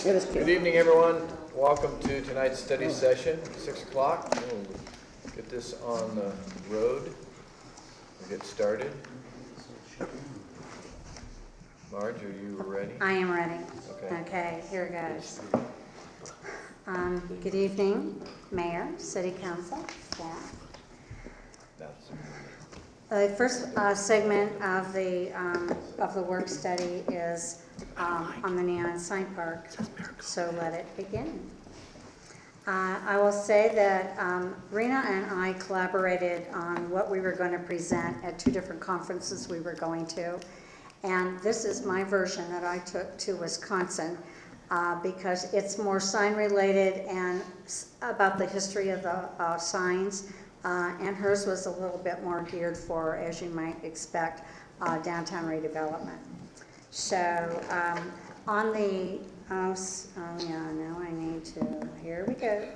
Good evening, everyone. Welcome to tonight's study session, 6 o'clock. We'll get this on the road. We'll get started. Marge, are you ready? I am ready. Okay. Okay, here it goes. Good evening, Mayor, City Council, staff. The first segment of the work study is on the Neon Sign Park, so let it begin. I will say that Rena and I collaborated on what we were going to present at two different conferences we were going to, and this is my version that I took to Wisconsin because it's more sign related and about the history of the signs. And hers was a little bit more geared for, as you might expect, downtown redevelopment. So on the, now I need to, here we go.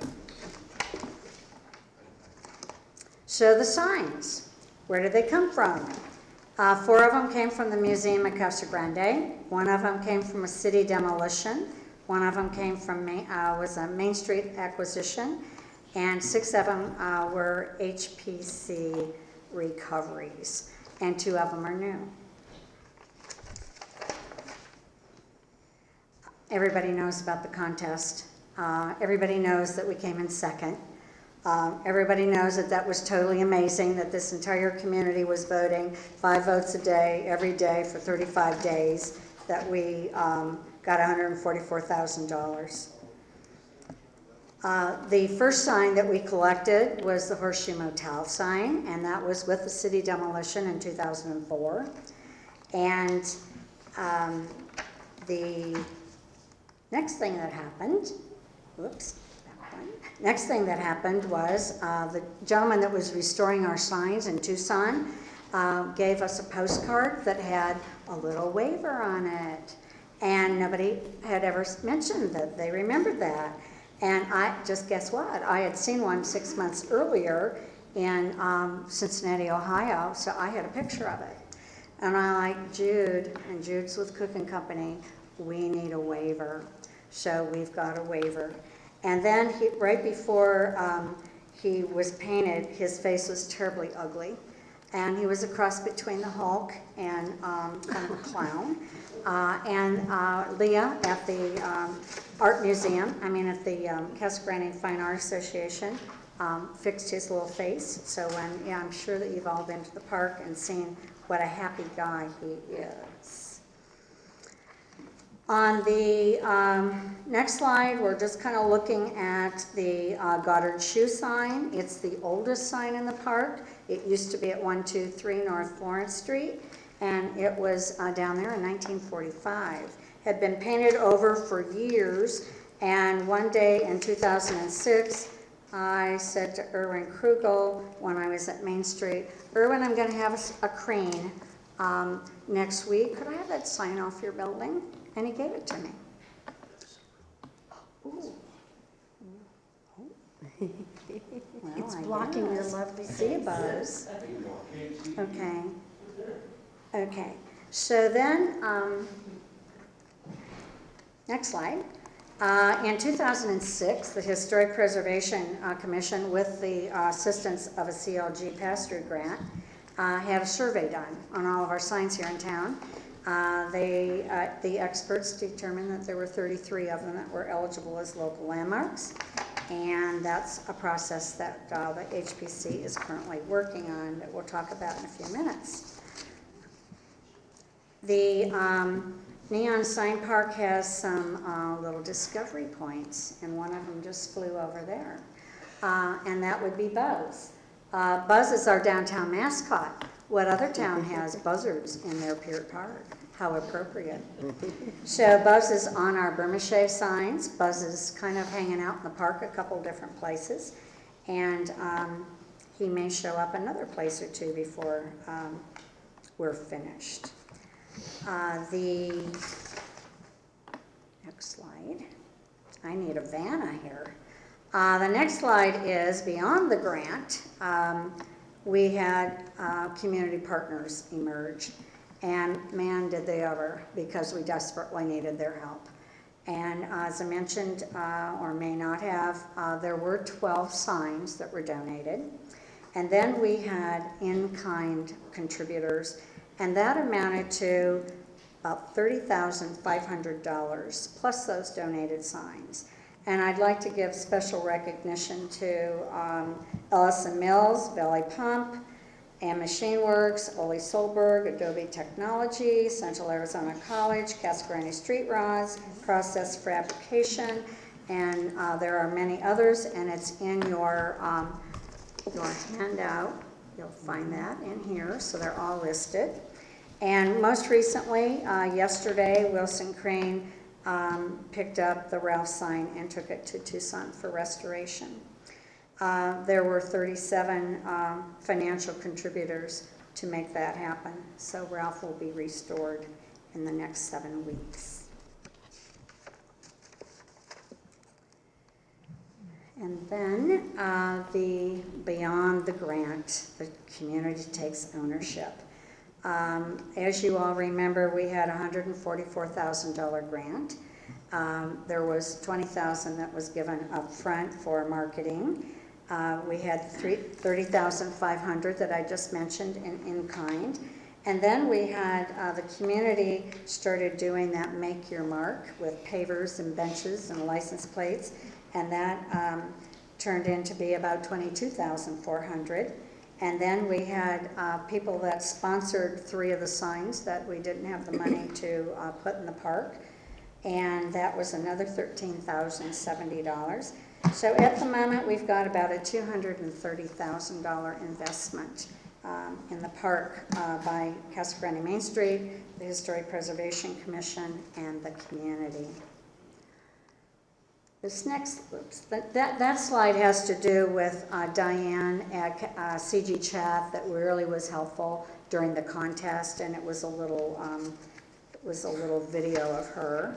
So the signs, where did they come from? 4 of them came from the museum at Casa Grande. 1 of them came from a city demolition. 1 of them came from, was a Main Street acquisition. And 6 of them were HPC recoveries, and 2 of them are new. Everybody knows about the contest. Everybody knows that we came in second. Everybody knows that that was totally amazing, that this entire community was voting 5 votes a day, every day for 35 days, that we got $144,000. The first sign that we collected was the Hershey Motel sign, and that was with the city demolition in 2004. And the next thing that happened, next thing that happened was the gentleman that was restoring our signs in Tucson gave us a postcard that had a little waiver on it. And nobody had ever mentioned that they remembered that. And guess what? I had seen one 6 months earlier in Cincinnati, Ohio, so I had a picture of it. And I like Jude, and Jude's with Cook & Company, we need a waiver. So we've got a waiver. And then right before he was painted, his face was terribly ugly. And he was a cross between the Hulk and kind of a clown. Leah at the art museum, at the Casa Grande Fine Art Association, fixed his little face. So I'm sure that you've all been to the park and seen what a happy guy he is. On the next slide, we're just kind of looking at the Goddard Shoe sign. It's the oldest sign in the park. It used to be at 123 North Florence Street, and it was down there in 1945. Had been painted over for years, and one day in 2006, I said to Erwin Krugel when I was at Main Street, Erwin, I'm going to have a crane next week. Could I have that sign off your building? And he gave it to me. Ooh. Well, It's blocking your lovely see a buzz. Okay. Okay. So then, next slide. In 2006, the Historic Preservation Commission, with the assistance of a CLG pass-through grant, had a survey done on all of our signs here in town. The experts determined that there were 33 of them that were eligible as local landmarks, and that's a process that the HPC is currently working on that we'll talk about in a few minutes. The Neon Sign Park has some little discovery points, and one of them just flew over there, and that would be Buzz. Buzz is our downtown mascot. What other town has Buzzards in their Pier Park? How appropriate. So Buzz is on our Burma-shave signs. Buzz is kind of hanging out in the park a couple different places, and he may show up another place or two before we're finished. The next slide. I need a Vanna here. The next slide is beyond the grant. We had community partners emerge, and man, did they ever, because we desperately needed their help. And as I mentioned, or may not have, there were 12 signs that were donated. And then we had in-kind contributors, and that amounted to about $30,500 plus those donated signs. And I'd like to give special recognition to Ellison Mills, Valley Pump, and Machine Works, Ole Solberg, Adobe Technology, Central Arizona College, Casa Grande Street Rods, Process Fabrication, and there are many others, and it's in your handout. You'll find that in here, so they're all listed. And most recently, yesterday, Wilson Crane picked up the Ralph sign and took it to Tucson for restoration. There were 37 financial contributors to make that happen, so Ralph will be restored in the next 7 weeks. And then the beyond the grant, the community takes ownership. As you all remember, we had a $144,000 grant. There was $20,000 that was given up front for marketing. We had $30,500 that I just mentioned in kind. And then we had the community started doing that Make Your Mark with pavers and benches and license plates. And that turned into be about $22,400. And then we had people that sponsored 3 of the signs that we didn't have the money to put in the park. And that was another $13,070. So at the moment, we've got about a $230,000 investment in the park by Casa Grande Main Street, the Historic Preservation Commission, and the community. This next, that slide has to do with Diane Egg, CG Chat, that really was helpful during the contest, and it was a little video of her.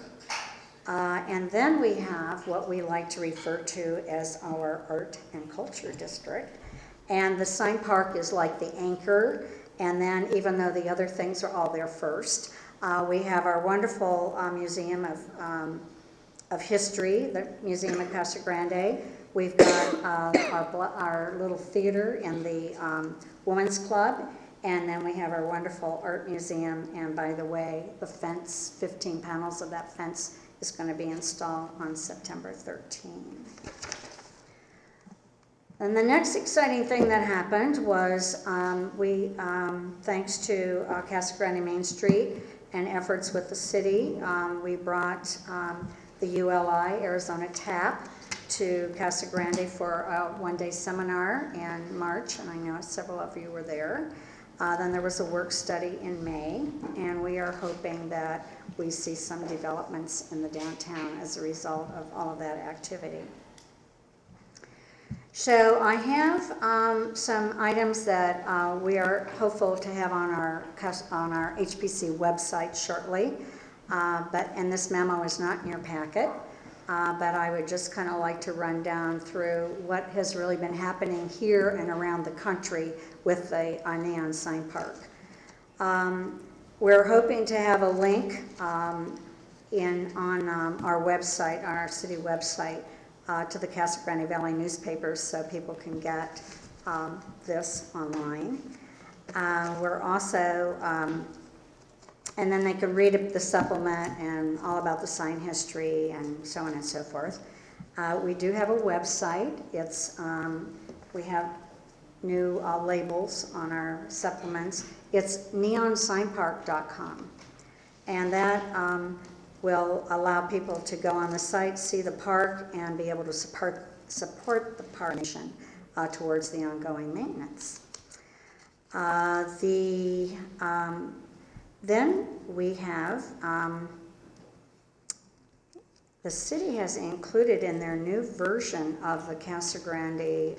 And then we have what we like to refer to as our art and culture district. And the sign park is like the anchor, and then even though the other things are all there first, we have our wonderful Museum of History, the Museum of Casa Grande. We've got our little theater in the Women's Club, and then we have our wonderful art museum. And by the way, the fence, 15 panels of that fence is going to be installed on September 13. And the next exciting thing that happened was thanks to Casa Grande Main Street and efforts with the city, we brought the ULI, Arizona TAP, to Casa Grande for a one-day seminar in March, and I know several of you were there. Then there was a work study in May, and we are hoping that we see some developments in the downtown as a result of all of that activity. So I have some items that we are hopeful to have on our HPC website shortly, and this memo is not in your packet, but I would just kind of like to run down through what has really been happening here and around the country with the Neon Sign Park. We're hoping to have a link on our website, on our city website, to the Casa Grande Valley newspapers so people can get this online. We're also, and then they can read the supplement and all about the sign history and so on and so forth. We do have a website. It's we have new labels on our supplements. It's neonsignpark.com, and that will allow people to go on the site, see the park, and be able to support the park mission towards the ongoing maintenance. Then we have, the city has included in their new version of the Casa Grande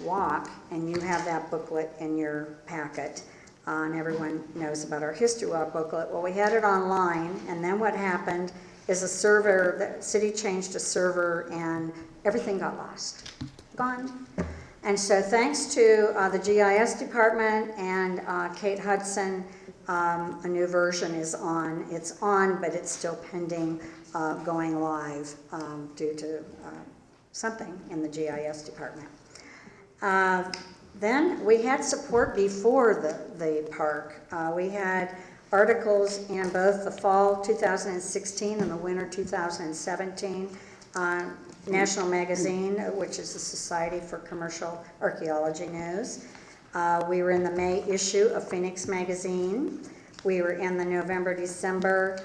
walk, and you have that booklet in your packet, and everyone knows about our History Walk booklet. Well, we had it online, and then what happened is the city changed a server, and everything got lost, gone. And so thanks to the GIS department and Kate Hudson, a new version is on. It's on, but it's still pending going live due to something in the GIS department. Then we had support before the park. We had articles in both the fall 2016 and the winter 2017 National Magazine, which is the Society for Commercial Archaeology News. We were in the May issue of Phoenix Magazine. We were in the November-December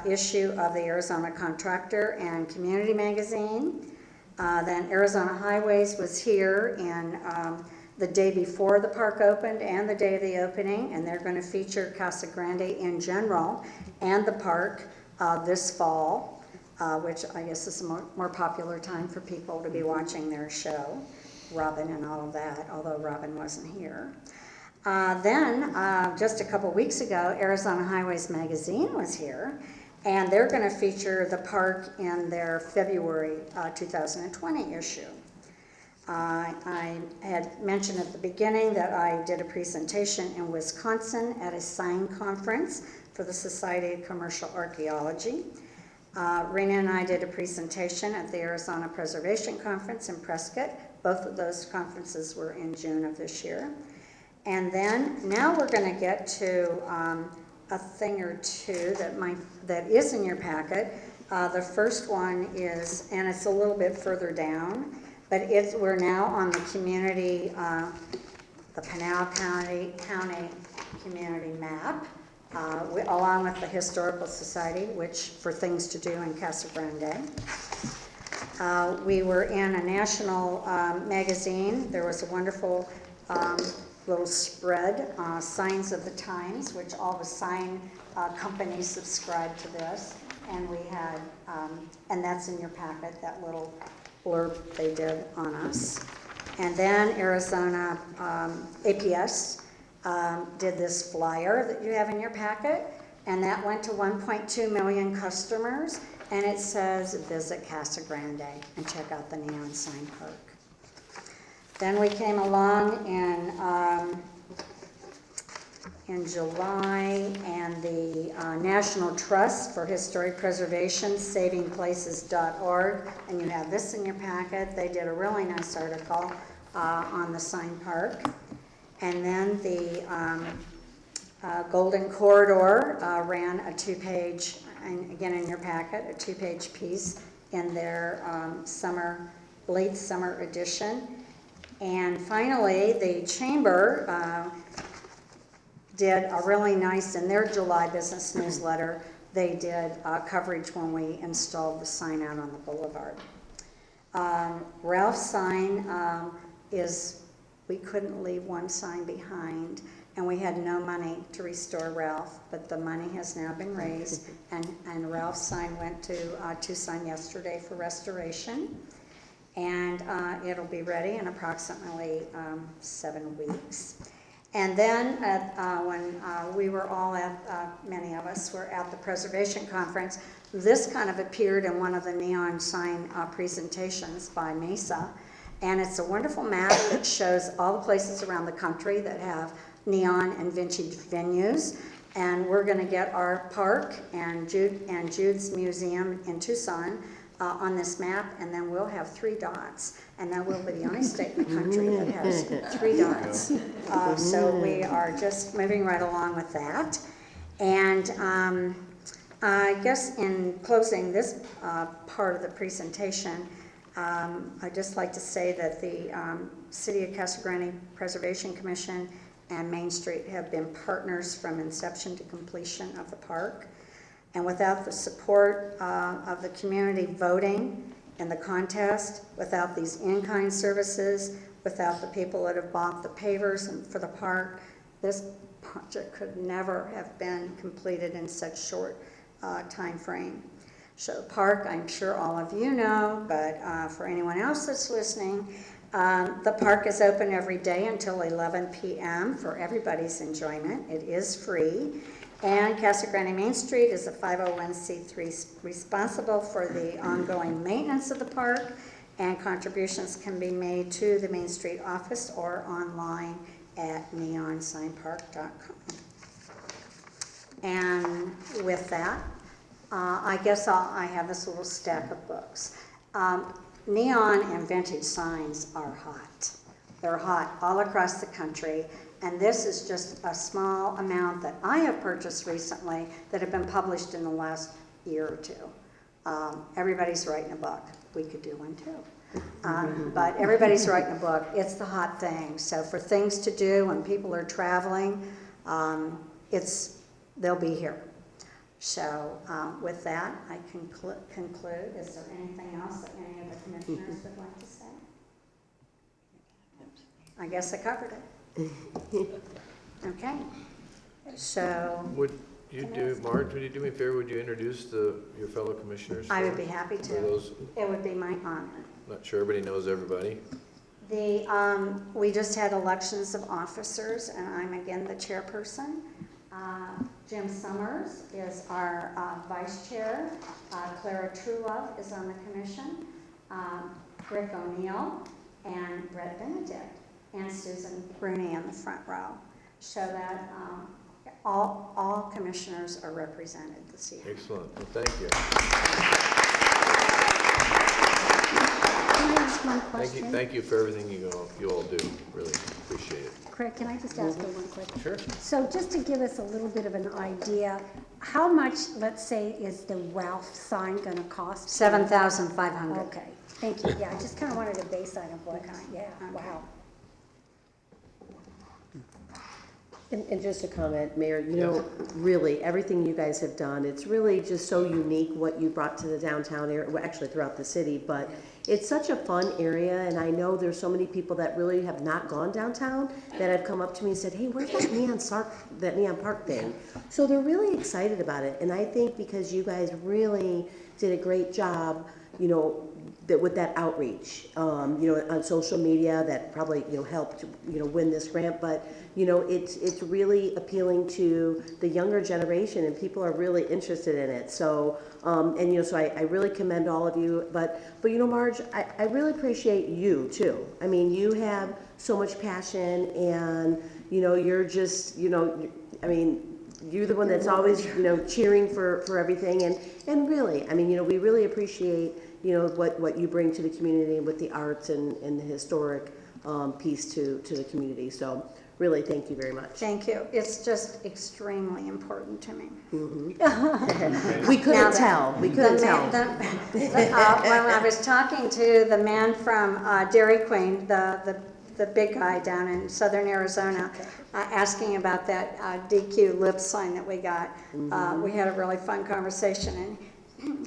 issue of the Arizona Contractor and Community Magazine. Then Arizona Highways was here in the day before the park opened and the day of the opening, and they're going to feature Casa Grande in general and the park this fall, which I guess is a more popular time for people to be watching their show, Robin and all of that, although Robin wasn't here. Then, just a couple weeks ago, Arizona Highways Magazine was here, and they're going to feature the park in their February 2020 issue. I had mentioned at the beginning that I did a presentation in Wisconsin at a sign conference for the Society of Commercial Archaeology. Rena and I did a presentation at the Arizona Preservation Conference in Prescott. Both of those conferences were in June of this year. And then now we're going to get to a thing or two that is in your packet. The first one is, and it's a little bit further down, but we're now on the community, the Pinal County community map, along with the Historical Society, which for things to do in Casa Grande. We were in a national magazine. There was a wonderful little spread, Signs of the Times, which all the sign companies subscribe to this. And we had, and that's in your packet, that little blurb they did on us. And then Arizona APS did this flyer that you have in your packet, and that went to 1.2 million customers, and it says, visit Casa Grande and check out the neon sign park. Then we came along in July, and the National Trust for Historic Preservation, savingplaces.org, and you have this in your packet. They did a really nice article on the sign park. And then the Golden Corridor ran a two-page, and again in your packet, a two-page piece in their late summer edition. And finally, the Chamber did a really nice, in their July business newsletter, they did coverage when we installed the sign out on the boulevard. Ralph's sign we couldn't leave one sign behind, and we had no money to restore Ralph, but the money has now been raised, and Ralph's sign went to Tucson yesterday for restoration, and it'll be ready in approximately 7 weeks. And then when we were all many of us were at the Preservation Conference, this kind of appeared in one of the neon sign presentations by Mesa. And it's a wonderful map that shows all the places around the country that have neon and vintage venues. And we're going to get our park and Jude's museum in Tucson on this map, and then we'll have 3 dots. And then we'll be the only state in the country that has 3 dots. So we are just moving right along with that. And I guess in closing this part of the presentation, I'd just like to say that the City of Casa Grande Preservation Commission and Main Street have been partners from inception to completion of the park. And without the support of the community voting in the contest, without these in-kind services, without the people that have bought the pavers for the park, this project could never have been completed in such short time frame. So the park, I'm sure all of you know, but for anyone else that's listening, the park is open every day until 11 p.m. for everybody's enjoyment. It is free. And Casa Grande Main Street is a 501c3 responsible for the ongoing maintenance of the park, and contributions can be made to the Main Street office or online at neonsignpark.com. And with that, I guess I have this little stack of books. Neon and vintage signs are hot. They're hot all across the country, and this is just a small amount that I have purchased recently that have been published in the last year or two. Everybody's writing a book. We could do one too. But everybody's writing a book. It's the hot thing. So for things to do when people are traveling, they'll be here. So with that, I conclude. Is there anything else that any of the commissioners would like to say? I guess I covered it. Okay. So Would you do, Marge, would you do me a favor, would you introduce your fellow commissioners? I would be happy to. It would be my honor. Not sure everybody knows everybody. We just had elections of officers, and I'm again the chairperson. Jim Summers is our vice chair. Clara Truelove is on the commission. Rick O'Neill and Brett Benedict and Susan Bruni in the front row. So that all commissioners are represented this evening. Excellent. Well, thank you. Can I ask one question? Thank you for everything you all do. Really appreciate it. Craig, can I just ask you one question? Sure. So just to give us a little bit of an idea, how much, let's say, is the Ralph sign going to cost? $7,500. Okay, thank you. Yeah, I just kind of wanted a baseline of what, yeah, wow. And just a comment, Mayor, you know, really, everything you guys have done, it's really just so unique what you brought to the downtown area, well, actually throughout the city, but it's such a fun area, and I know there's so many people that really have not gone downtown that have come up to me and said, hey, where's that neon park thing? So they're really excited about it, and I think because you guys really did a great job, you know, with that outreach, you know, on social media, that probably, you know, helped, you know, win this grant, but you know, it's really appealing to the younger generation, and people are really interested in it. So, and you know, so I really commend all of you. But you know, Marge, I really appreciate you too. I mean, you have so much passion, and you know, you're just, you know, I mean, you're the one that's always, you know, cheering for everything, and really, I mean, you know, we really appreciate, you know, what you bring to the community with the arts and the historic piece to the community. So really, thank you very much. Thank you. It's just extremely important to me. Mm-hmm. We couldn't tell. We couldn't tell. When I was talking to the man from Dairy Queen, the big guy down in southern Arizona, asking about that DQ lip sign that we got, we had a really fun conversation, and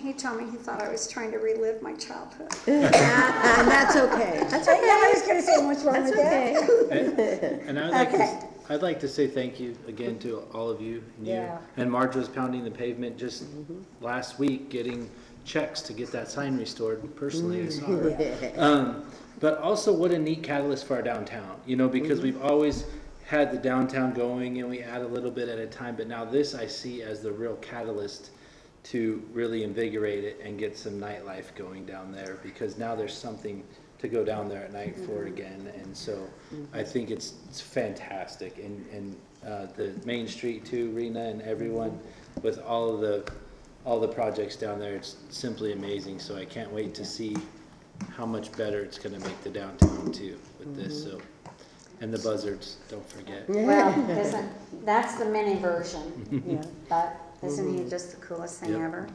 he told me he thought I was trying to relive my childhood. And that's okay. That's okay. I was going to say, what's wrong with that? And I'd like to say thank you again to all of you. And Marge was pounding the pavement just last week, getting checks to get that sign restored. Personally, I saw her. But also, what a neat catalyst for our downtown. You know, because we've always had the downtown going, and we add a little bit at a time. But now this I see as the real catalyst to really invigorate it and get some nightlife going down there, because now there's something to go down there at night for again. And so I think it's fantastic. And the Main Street too, Rena, and everyone with all the projects down there, it's simply amazing. So I can't wait to see how much better it's going to make the downtown too with this. So, and the Buzzards, don't forget. Well, that's the mini version, but isn't he just the coolest thing ever?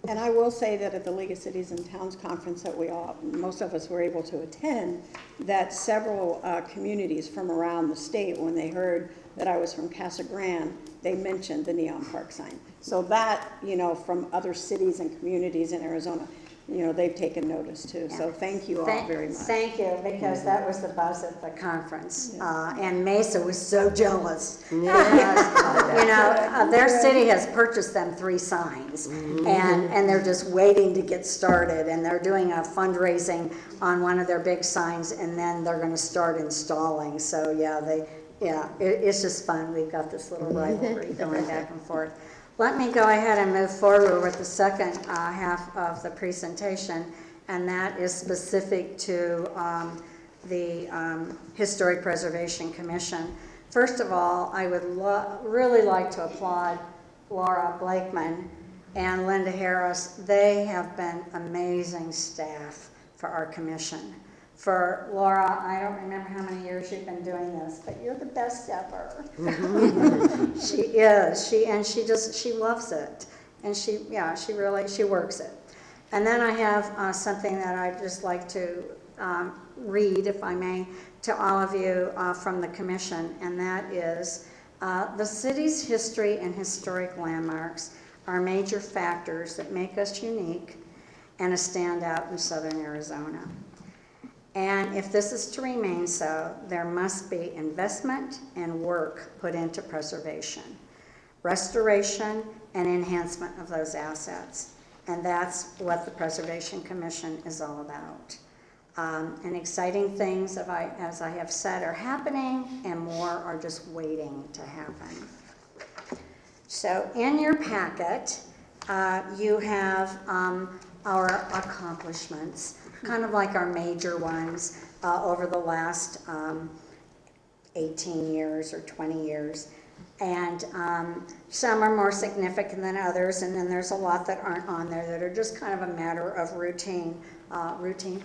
And I will say that at the League of Cities and Towns conference that most of us were able to attend, that several communities from around the state, when they heard that I was from Casa Grande, they mentioned the neon park sign. So that, you know, from other cities and communities in Arizona, you know, they've taken notice too. So thank you all very much. Thank you, because that was the buzz at the conference. And Mesa was so jealous. Because, you know, their city has purchased them 3 signs, and they're just waiting to get started. And they're doing a fundraising on one of their big signs, and then they're going to start installing. So it's just fun. We've got this little rivalry going back and forth. Let me go ahead and move forward with the second half of the presentation, and that is specific to the Historic Preservation Commission. First of all, I would really like to applaud Laura Blakeman and Linda Harris, they have been amazing staff for our commission. For Laura, I don't remember how many years you've been doing this, but you're the best ever. She is. She loves it. And she works it. And then I have something that I'd just like to read, if I may, to all of you from the commission, and that is, the city's history and historic landmarks are major factors that make us unique and a standout in southern Arizona. And if this is to remain so, there must be investment and work put into preservation, restoration, and enhancement of those assets. And that's what the Preservation Commission is all about. And exciting things, as I have said, are happening, and more are just waiting to happen. So in your packet, you have our accomplishments, kind of like our major ones over the last 18 years or 20 years. And some are more significant than others, and then there's a lot that aren't on there that are just kind of a matter of routine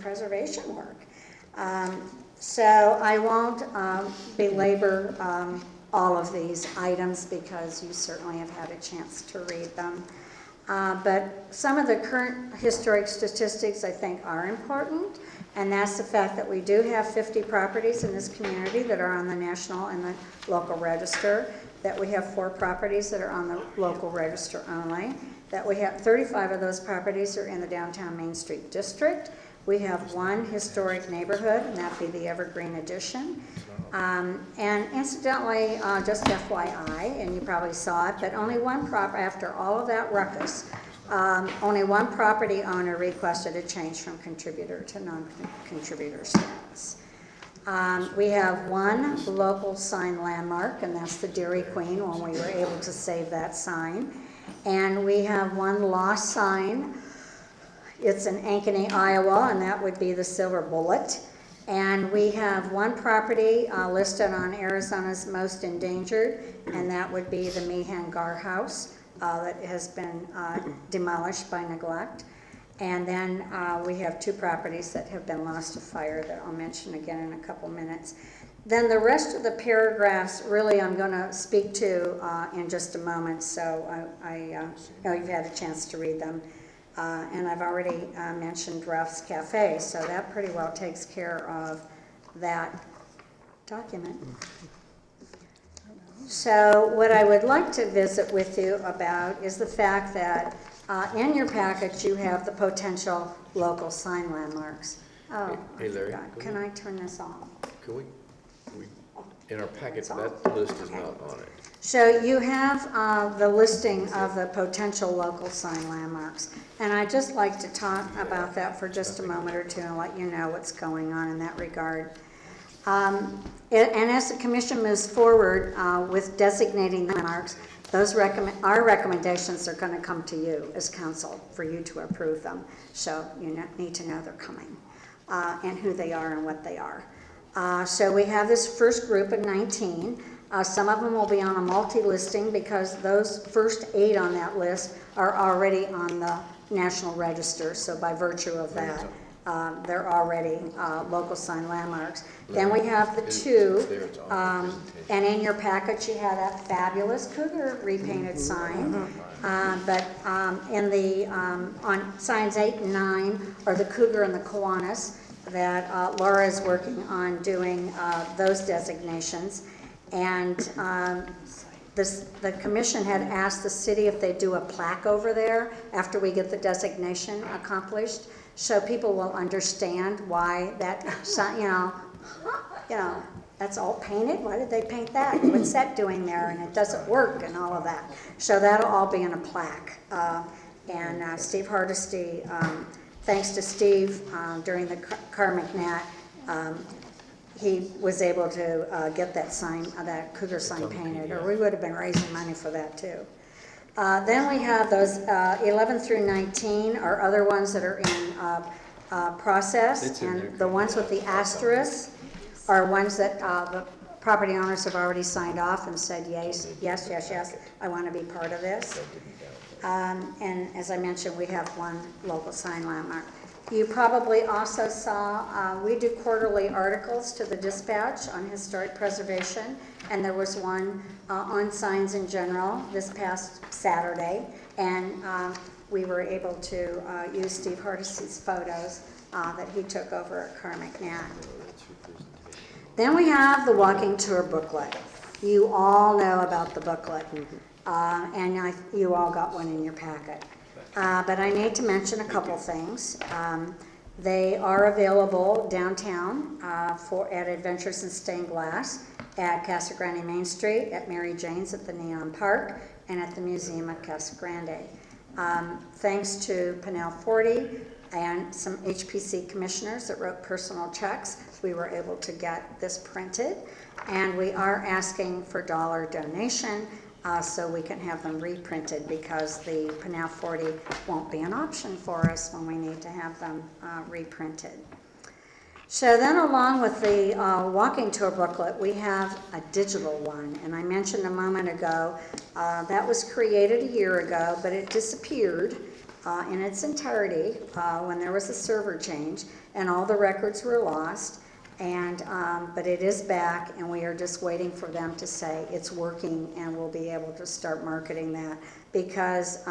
preservation work. So I won't belabor all of these items because you certainly have had a chance to read them. But some of the current historic statistics I think are important, and that's the fact that we do have 50 properties in this community that are on the national and the local register, that we have 4 properties that are on the local register only, that we have 35 of those properties are in the downtown Main Street district. We have 1 historic neighborhood, and that'd be the Evergreen Addition. And incidentally, just FYI, and you probably saw it, but only one after all of that ruckus, only one property owner requested a change from contributor to non-contributor status. We have 1 local sign landmark, and that's the Dairy Queen, when we were able to save that sign. And we have 1 lost sign. It's in Ankeny, Iowa, and that would be the Silver Bullet. And we have 1 property listed on Arizona's most endangered, and that would be the Meehan Gar House that has been demolished by neglect. And then we have 2 properties that have been lost to fire that I'll mention again in a couple minutes. Then the rest of the paragraphs, really, I'm going to speak to in just a moment, so I know you've had a chance to read them. And I've already mentioned Ralph's Cafe, so that pretty well takes care of that document. So what I would like to visit with you about is the fact that in your package you have the potential local sign landmarks. Oh, Hey Larry, God. Can I turn this off? can we, in our packet, that list is not on it. So you have the listing of the potential local sign landmarks. And I'd just like to talk about that for just a moment or two and let you know what's going on in that regard. And as the commission moves forward with designating landmarks, our recommendations are going to come to you as council for you to approve them. So you need to know they're coming and who they are and what they are. So we have this first group of 19. Some of them will be on a multi-listing because those first 8 on that list are already on the National Register. So by virtue of that, they're already local sign landmarks. Then we have the 2, and in your package you have that fabulous cougar repainted sign. But in the on signs 8 and 9 are the cougar and the Kiwanis that Laura is working on doing those designations. And the commission had asked the city if they do a plaque over there after we get the designation accomplished, so people will understand why that, you know, that's all painted. Why did they paint that? What's that doing there? And it doesn't work and all of that. So that'll all be in a plaque. And Steve Hardesty, thanks to Steve during the Carmagnat, he was able to get that sign, that cougar sign painted, or we would have been raising money for that too. Then we have those 11 through 19 are other ones that are in process, and the ones with the asterisk are ones that the property owners have already signed off and said yes, yes, yes, yes, I want to be part of this. And as I mentioned, we have one local sign landmark. You probably also saw, we do quarterly articles to the Dispatch on historic preservation, and there was one on signs in general this past Saturday, and we were able to use Steve Hardesty's photos that he took over at Carmack Nat. Then we have the walking tour booklet. You all know about the booklet, and you all got one in your packet. But I need to mention a couple things. They are available downtown at Adventures in Stained Glass, at Casa Grande Main Street, at Mary Jane's at the Neon Park, and at the Museum of Casa Grande. Thanks to Pinell 40 and some HPC commissioners that wrote personal checks, we were able to get this printed. And we are asking for dollar donation so we can have them reprinted, because the Pinell 40 won't be an option for us when we need to have them reprinted. So then, along with the walking tour booklet, we have a digital one. And I mentioned a moment ago, that was created a year ago, but it disappeared in its entirety when there was a server change, and all the records were lost. And but it is back, and we are just waiting for them to say it's working, and we'll be able to start marketing that, because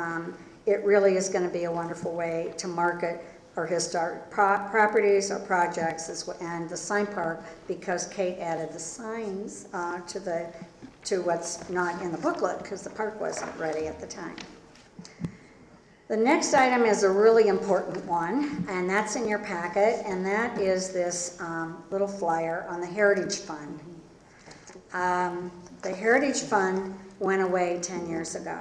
it really is going to be a wonderful way to market our historic properties, our projects, and the sign park, because Kate added the signs to what's not in the booklet, because the park wasn't ready at the time. The next item is a really important one, and that's in your packet, and that is this little flyer on the Heritage Fund. The Heritage Fund went away 10 years ago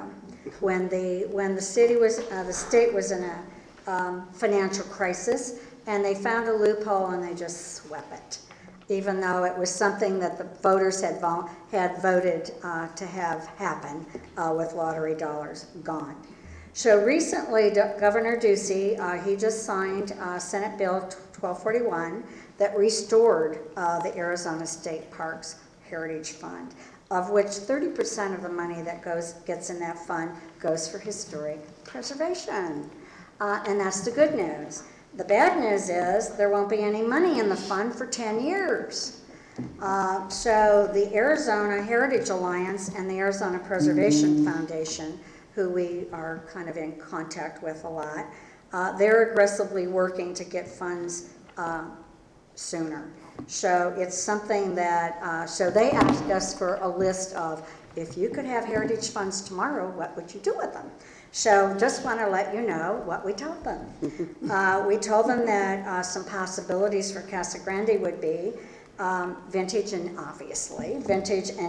when the state was in a financial crisis, and they found a loophole and they just swept it, even though it was something that the voters had voted to have happen with lottery dollars gone. So recently, Governor Ducey, he just signed Senate Bill 1241 that restored the Arizona State Parks Heritage Fund, of which 30% of the money that gets in that fund goes for historic preservation. And that's the good news. The bad news is there won't be any money in the fund for 10 years. So the Arizona Heritage Alliance and the Arizona Preservation Foundation, who we are kind of in contact with a lot, they're aggressively working to get funds sooner. So it's something that, so they asked us for a list of, if you could have heritage funds tomorrow, what would you do with them? So just want to let you know what we told them. We told them that some possibilities for Casa Grande would be vintage and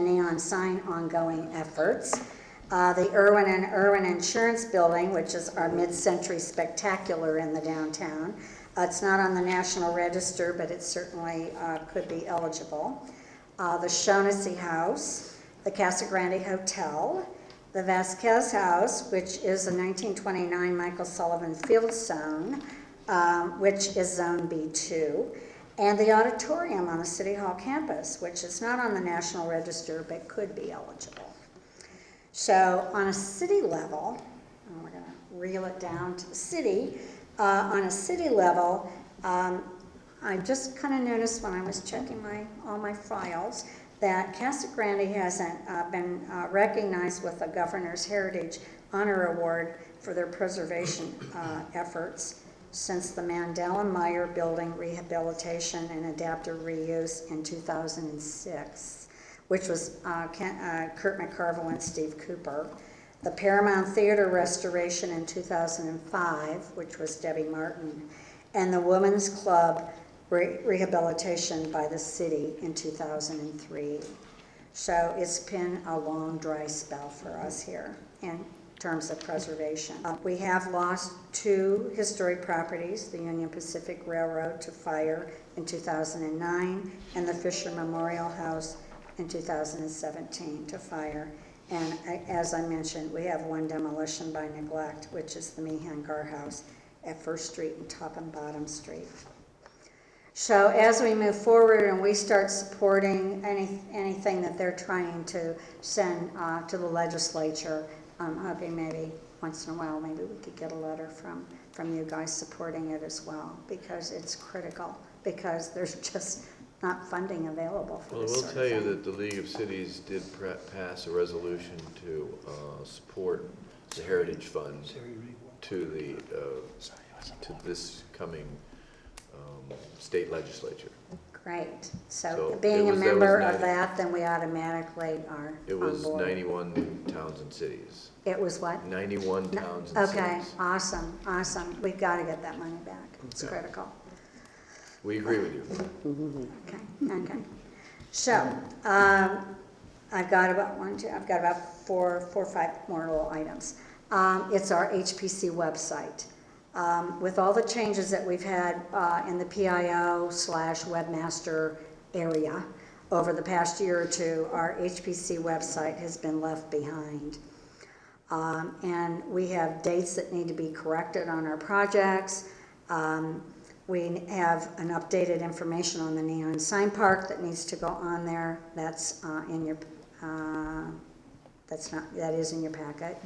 neon sign ongoing efforts. The Irwin and Irwin Insurance Building, which is our mid-century spectacular in the downtown. It's not on the National Register, but it certainly could be eligible. The Shaughnessy House, the Casa Grande Hotel, the Vasquez House, which is a 1929 Michael Sullivan Fieldstone, which is Zone B2, and the auditorium on the City Hall campus, which is not on the National Register, but could be eligible. So on a city level, and we're going to reel it down to the city, on a city level, I just kind of noticed when I was checking all my files that Casa Grande hasn't been recognized with the Governor's Heritage Honor Award for their preservation efforts since the Mandela Meyer Building rehabilitation and adaptive reuse in 2006, which was Kurt McCarville and Steve Cooper. The Paramount Theater restoration in 2005, which was Debbie Martin, and the Women's Club rehabilitation by the city in 2003. So it's been a long, dry spell for us here in terms of preservation. We have lost 2 historic properties, the Union Pacific Railroad to fire in 2009, and the Fisher Memorial House in 2017 to fire. And as I mentioned, we have 1 demolition by neglect, which is the Meehan Gar House at First Street and Top and Bottom Street. So as we move forward and we start supporting anything that they're trying to send to the legislature, I'm hoping maybe once in a while maybe we could get a letter from you guys supporting it as well, because it's critical, because there's just not funding available for Well, I this will sort tell of you thing. that the League of Cities did pass a resolution to support the Heritage Fund to this coming state legislature. Great. So So it being a was- member that was of that, then we automatically are It on was board. 91 towns and cities. It was what? 91 towns and Okay, cities. awesome, awesome. We've got to get that money back. It's Yeah. critical. We agree with you. Okay. So, I've got about four or five more little items. It's our HPC website. With all the changes that we've had in the PIO/webmaster area over the past year or two, our HPC website has been left behind. And we have dates that need to be corrected on our projects. We have an updated information on the Neon Sign Park that needs to go on there. That's in your, that is in your packet.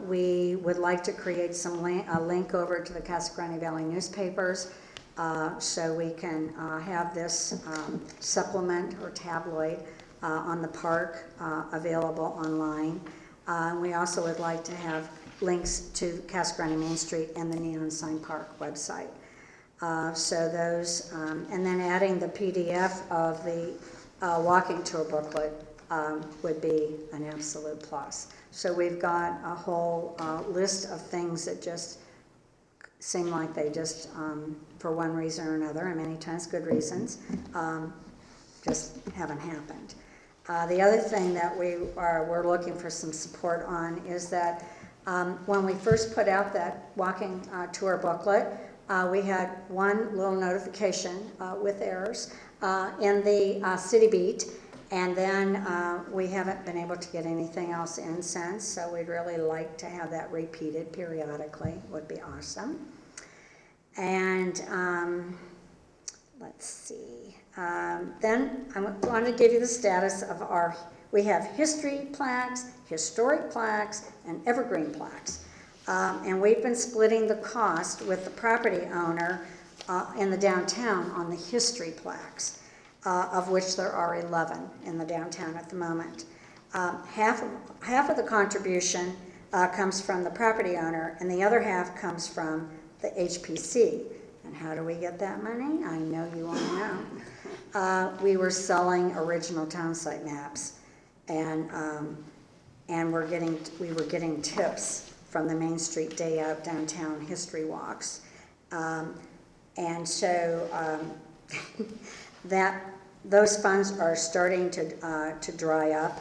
We would like to create a link over to the Casa Grande Valley newspapers so we can have this supplement or tabloid on the park available online. We also would like to have links to Casa Grande Main Street and the Neon Sign Park website. So those, and then adding the PDF of the walking tour booklet would be an absolute plus. So we've got a whole list of things that just seem like they just, for one reason or another, and many times good reasons, just haven't happened. The other thing that we're looking for some support on is that when we first put out that walking tour booklet, we had one little notification with errors in the city beat, and then we haven't been able to get anything else in since, so we'd really like to have that repeated periodically, would be awesome. And let's see, then I want to give you the status of we have history plaques, historic plaques, and evergreen plaques. And we've been splitting the cost with the property owner in the downtown on the history plaques, of which there are 11 in the downtown at the moment. Half of the contribution comes from the property owner, and the other half comes from the HPC. And how do we get that money? I know you want to know. We were selling original town site maps, and we were getting tips from the Main Street Day Out downtown history walks. And so those funds are starting to dry up.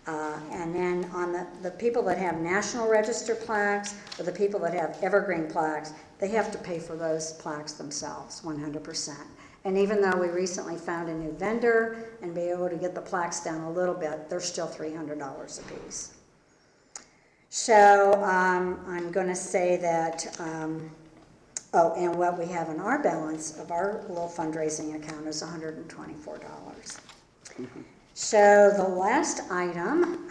And then on the people that have National Register plaques or the people that have evergreen plaques, they have to pay for those plaques themselves, 100%. And even though we recently found a new vendor and be able to get the plaques down a little bit, they're still $300 a piece. So I'm going to say that, and what we have in our balance of our little fundraising account is $124. So the last item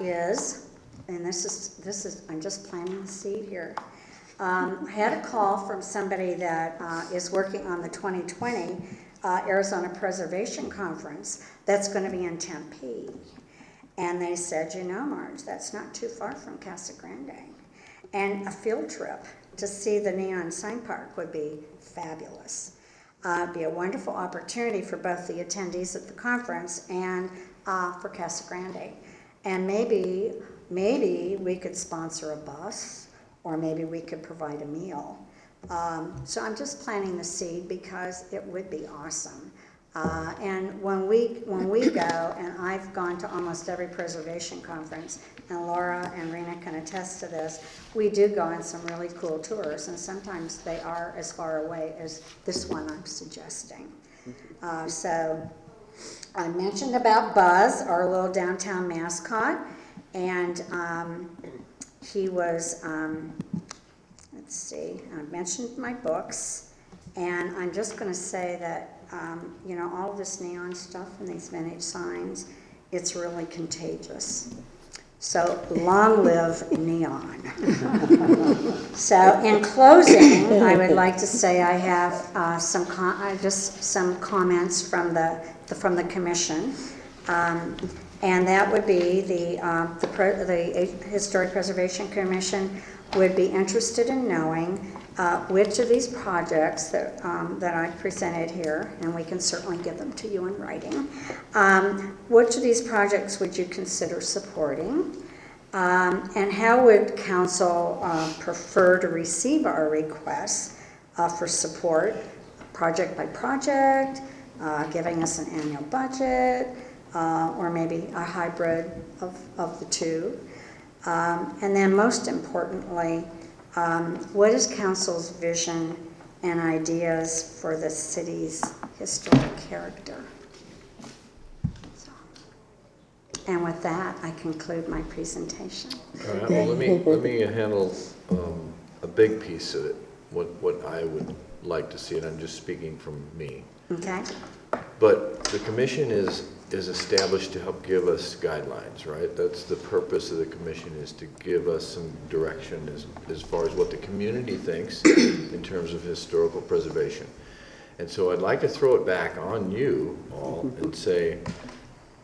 is, and this is, I'm just planting the seed here. I had a call from somebody that is working on the 2020 Arizona Preservation Conference that's going to be in Tempe. And they said, you know, Marge, that's not too far from Casa Grande. And a field trip to see the Neon Sign Park would be fabulous. It'd be a wonderful opportunity for both the attendees at the conference and for Casa Grande. And maybe we could sponsor a bus, or maybe we could provide a meal. So I'm just planting the seed because it would be awesome. And when we go, and I've gone to almost every preservation conference, and Laura and Rena can attest to this, we do go on some really cool tours, and sometimes they are as far away as this one I'm suggesting. So I mentioned about Buzz, our little downtown mascot, and he was, let's see, I mentioned my books, And I'm just going to say that, you know, all this neon stuff and these vintage signs, it's really contagious. So long live neon. So in closing, I would like to say I have some comments from the commission, and that would be the Historic Preservation Commission would be interested in knowing which of these projects that I presented here, and we can certainly give them to you in writing, which of these projects would you consider supporting? And how would council prefer to receive our requests for support, project by project, giving us an annual budget, or maybe a hybrid of the two? And then most importantly, what is council's vision and ideas for the city's historic character? So, and with that, I conclude my presentation. All right, well, let me handle a big piece of it, what I would like to see, and I'm just speaking from me. Okay. But the commission is established to help give us guidelines, right? That's the purpose of the commission, is to give us some direction as far as what the community thinks in terms of historical preservation. And so I'd like to throw it back on you all and say,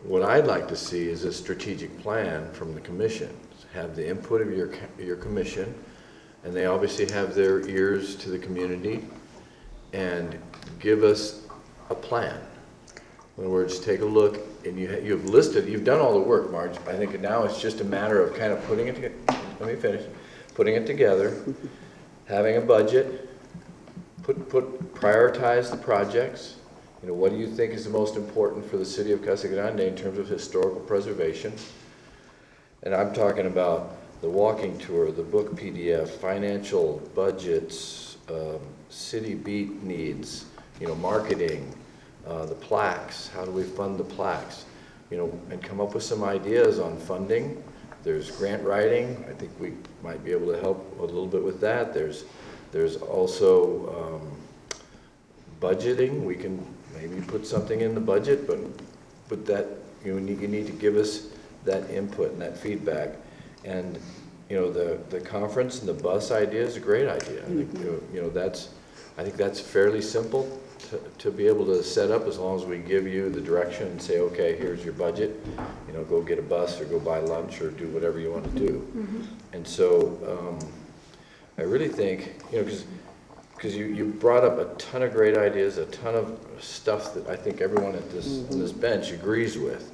what I'd like to see is a strategic plan from the commission. Have the input of your commission, and they obviously have their ears to the community, and give us a plan. In other words, take a look, and you've listed, you've done all the work, Marge. I think now it's just a matter of kind of putting it together. Let me finish. Putting it together, having a budget, prioritize the projects. You know, what do you think is the most important for the city of Casa Grande in terms of historical preservation? And I'm talking about the walking tour, the book PDF, financial budgets, city beat needs, you know, marketing, the plaques, how do we fund the plaques, you know, and come up with some ideas on funding. There's grant writing. I think we might be able to help a little bit with that. There's also budgeting. We can maybe put something in the budget, but that you need to give us that input and that feedback. And you know, the conference and the bus idea is a great idea. I think you know I think that's fairly simple to be able to set up, as long as we give you the direction and say, okay, here's your budget, you know, go get a bus or go buy lunch or do whatever you want to do. And so I really think, you know, because you brought up a ton of great ideas, a ton of stuff that I think everyone at this bench agrees with.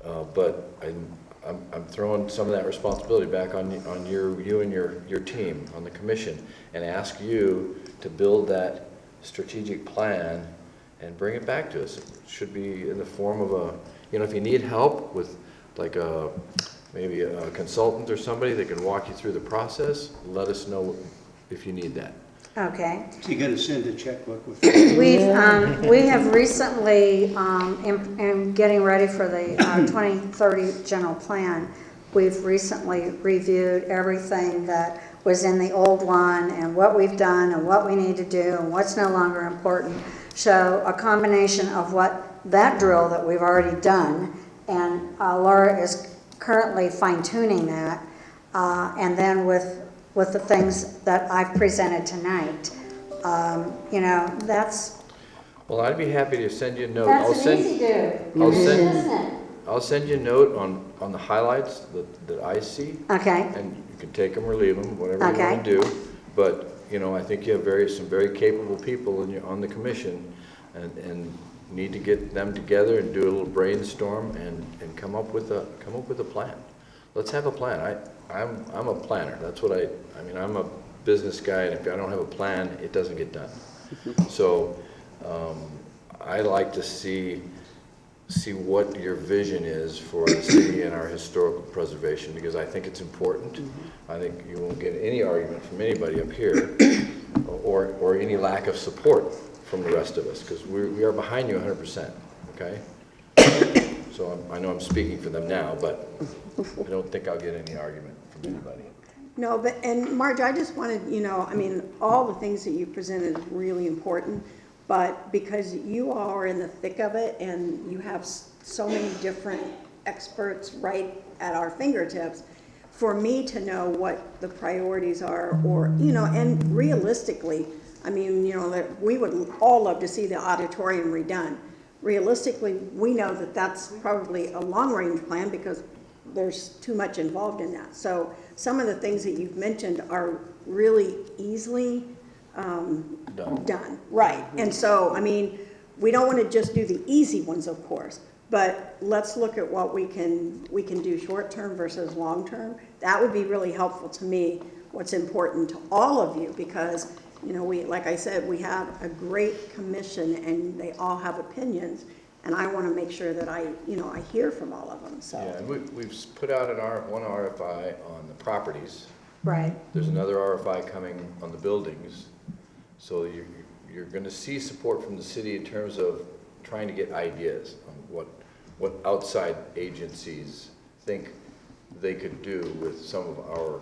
But I'm throwing some of that responsibility back on you and your team on the commission, and ask you to build that strategic plan and bring it back to us. It should be in the form of a, you know, if you need help with like maybe a consultant or somebody that can walk you through the process, let us know if you need that. Okay. So you're going to send a checkbook with We have recently, in getting ready for the 2030 general plan, we've recently reviewed everything that was in the old one and what we've done and what we need to do and what's no longer important. So a combination of what that drill that we've already done, and Laura is currently fine-tuning that, and then with the things that I've presented tonight. You know, that's... Well, I'd be happy to send you a note. That's an easy do, isn't it? I'll send you a note on the highlights that I see. Okay. And you can take them or leave them, whatever you Okay. want to do. But, you know, I think you have some very capable people on the commission, and need to get them together and do a little brainstorm and come up with a plan. Let's have a plan. I'm a planner. That's what I mean, I'm a business guy, and if I don't have a plan, it doesn't get done. So I like to see what your vision is for the city and our historical preservation, because I think it's important. I think you won't get any argument from anybody up here, or any lack of support from the rest of us, because we are behind you 100%, okay? So I know I'm speaking for them now, but I don't think I'll get any argument from anybody. No, but, and Marge, I just wanted, I mean, all the things that you presented is really important, but because you all are in the thick of it and you have so many different experts right at our fingertips, for me to know what the priorities are, or, and realistically, I mean, that we would all love to see the auditorium redone. Realistically, we know that that's probably a long-range plan because there's too much involved in that. So some of the things that you've mentioned are really easily done. Right. And so, I mean, we don't want to just do the easy ones, of course, but let's look at what we can do short-term versus long-term. That would be really helpful to me, what's important to all of you, because, like I said, we have a great commission and they all have opinions. And I want to make sure that I hear from all of them, so. Yeah, and we've put out one RFI on the properties. Right. There's another RFI coming on the buildings. So you're going to see support from the city in terms of trying to get ideas on what outside agencies think they could do with some of our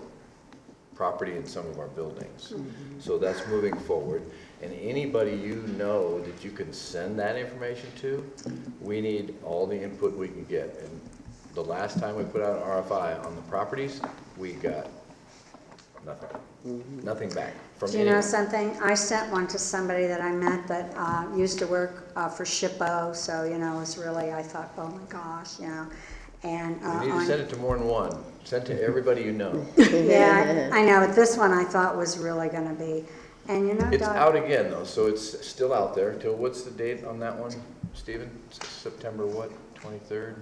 property and some of our buildings. Mm-hmm. So that's moving forward. And anybody that you can send that information to, we need all the input we can get. And the last time we put out an RFI on the properties, we got nothing. Mm-hmm. Nothing back from Do you know something? I sent one to somebody that I met that used to work for SHPO, so, it was really, I thought, oh my gosh, And, you need to send it to more than one. Send it to everybody you know. Yeah, I know, but this one I thought was really going to be. And it's out again though, so it's still out there till, what's the date on that one, Stephen? September what, 23rd?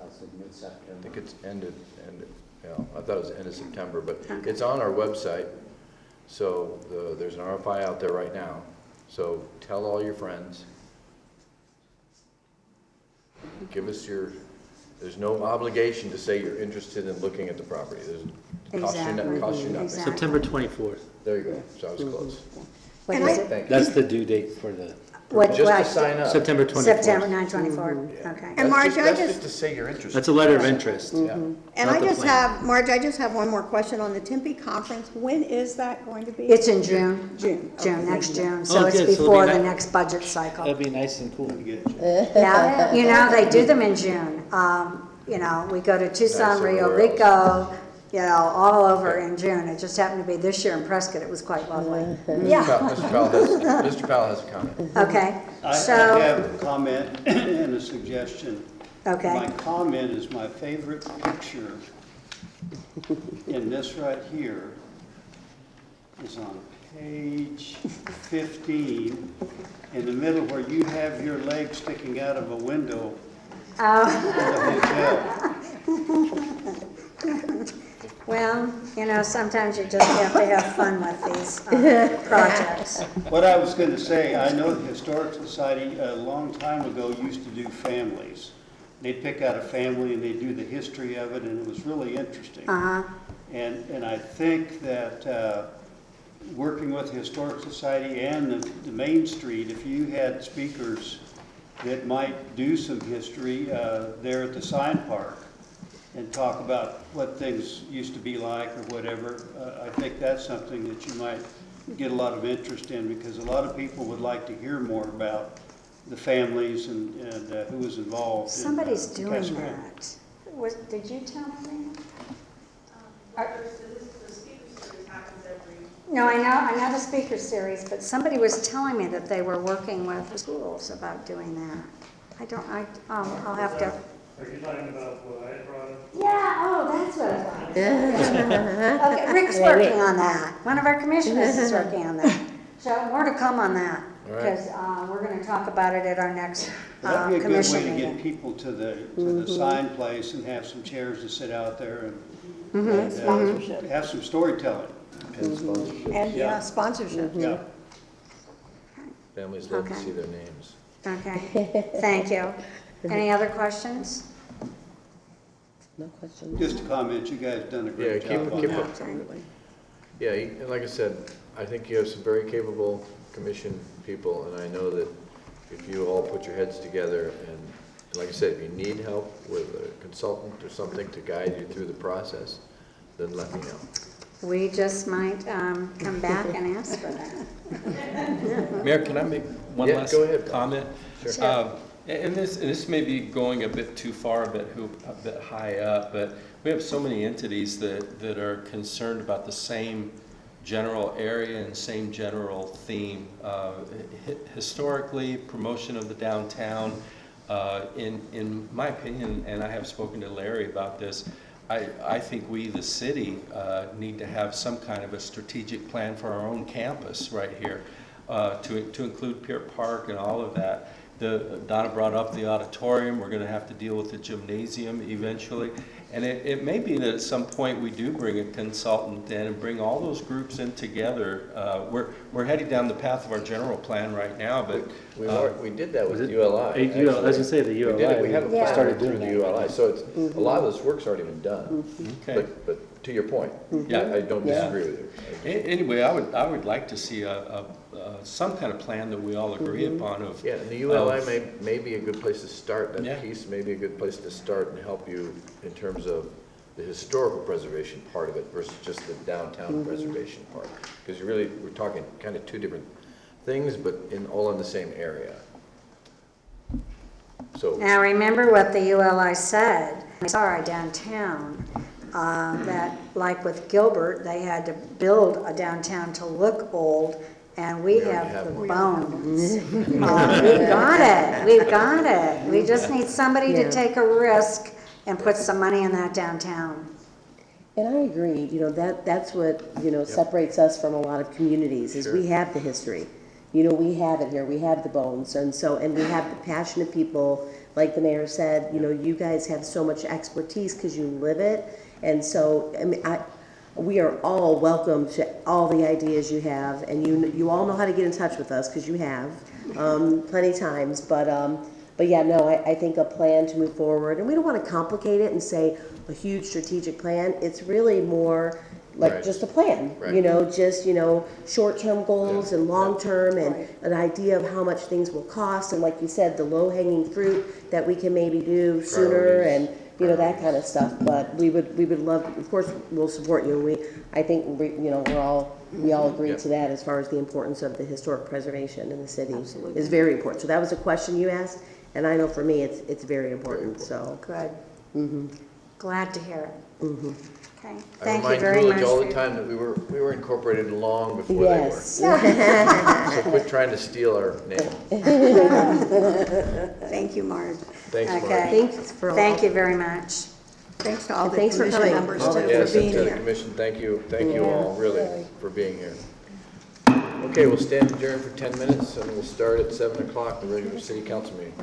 I think it's ended, I thought it was end of September, but okay. It's on our website. So there's an RFI out there right now. So tell all your friends. Give us there's no obligation to say you're interested in looking at the property. Costs you nothing. Exactly. September 24th. There you go, so I was close. What And is it? Thank you. That's the due date for the, Just to sign up. September 24th. September 9/24, Yeah. okay. And Marge, That's just to say you're interested. That's a letter of interest. Yeah. And Not I the just plan. Marge, I just have one more question on the Tempe Conference. When is that going to be? It's in June. June. June, Okay. next June, so Oh, it's good, so it'll before be the ni- next budget cycle. That'd be nice and cool. Yeah, they do them in June. We go to Tucson, Nice, Rio everywhere Rico, all over in June. It just happened to be this year in Prescott. It was quite lovely. Yeah, Mr. Powell has a comment. okay, I so, have a comment and a suggestion. okay. My comment is my favorite picture in this right here is on page 15, in the middle where you have your leg sticking out of a window in the hotel. Well, sometimes you just have to have fun with these projects. What I was going to say, I know the Historic Society a long time ago used to do families. They'd pick out a family and they'd do the history of it, and it was really interesting. Uh-huh. And I think that working with the Historic Society and the Main Street, if you had speakers that might do some history there at the sign park and talk about what things used to be like or whatever, I think that's something that you might get a lot of interest in, because a lot of people would like to hear more about the families and who was involved. Somebody's doing Casa Grande. that. Did you tell me? The speaker series happens every. No, I know the speaker series, but somebody was telling me that they were working with schools about doing that. I'll have to. Are you talking about what I had brought up? Yeah, that's what I thought. Okay, Rick's working on that. One of our commissioners is working on that. So more to come on that, All right. because we're going to talk about it at our next That'd be a good commission way to meeting. get people to the sign place and have some chairs to sit out there and have some storytelling. And sponsorship. And, Yeah. sponsorship. Yeah. Families love to Okay. see their names. Okay, thank you. Any other questions? No questions. Just a comment, you guys done a great Yeah, job on keep that. up. Yeah, and like I said, I think you have some very capable commission people, and I know that if you all put your heads together, and like I said, if you need help with a consultant or something to guide you through the process, then let me know. we just might come back and ask for that. Mayor, can I make one Yeah, last go ahead. comment? Sure. And this may be going a bit too far, a bit high up, but we have so many entities that are concerned about the same general area and same general theme. Historically, promotion of the downtown, in my opinion, and I have spoken to Larry about this, I think we, the city, need to have some kind of a strategic plan for our own campus right here, to include Pier Park and all of that. Donna brought up the auditorium. We're going to have to deal with the gymnasium eventually. And it may be that at some point we do bring a consultant in and bring all those groups in together. We're heading down the path of our general plan right now, but We did that with Was it ULI. I was going to say the ULI. We did it, we have a Yeah. plan started through doing the that. ULI, so it's, a lot of this work's already been done. okay. But to your point, Yeah. I don't Yeah. disagree with you. Anyway, I would like to see some kind of plan that we all agree upon of. Yeah, and the ULI may be a good place to start, Yeah. that piece may be a good place to start and help you in terms of the historical preservation part of it versus just the downtown preservation part. Because we're talking kind of two different things, but all in the same area. So, Now, remember what the ULI said, sorry, downtown, that like with Gilbert, they had to build a downtown to look old, and we already have have the one. bones. We've got it. We just need somebody to Yeah. take a risk and put some money in that downtown. And I agree, that's what, separates us from a lot of communities, is we Sure. have the history. We have it here, we have the bones, and we have the passionate people, like the mayor said, you guys have so much expertise because you live it, and so, we are all welcome to all the ideas you have, and you all know how to get in touch with us, because you have, plenty of times, but yeah, no, I think a plan to move forward, and we don't want to complicate it and say a huge strategic plan. It's really more like Right. just a plan, Right. just, short-term goals Yeah. and long-term, and Right. an idea of how much things will cost, and like you said, the low-hanging fruit that we can maybe do sooner, Priorities. and, that kind of stuff. But we would love, of course, we'll support you. I think, we all agree Yeah. to that as far as the importance of the historic preservation in the city is very important. So that was a question you asked, and I know for me, it's very important, so. Good. Glad to hear it. Okay, I thank you remind very much. Coolidge all for the your- time that we were incorporated long before Yes. they were. So quit trying to steal our name. Thank you, Marge. Thanks, Mark. Okay. Thanks for all. Thank you very much. Thanks to all the Thanks for commission coming. members All too the- Yes, for and being to the here. commission, thank you all, really, for being here. Okay, we'll stand adjourned for 10 minutes, and we'll start at 7 o'clock, the regular city council meeting.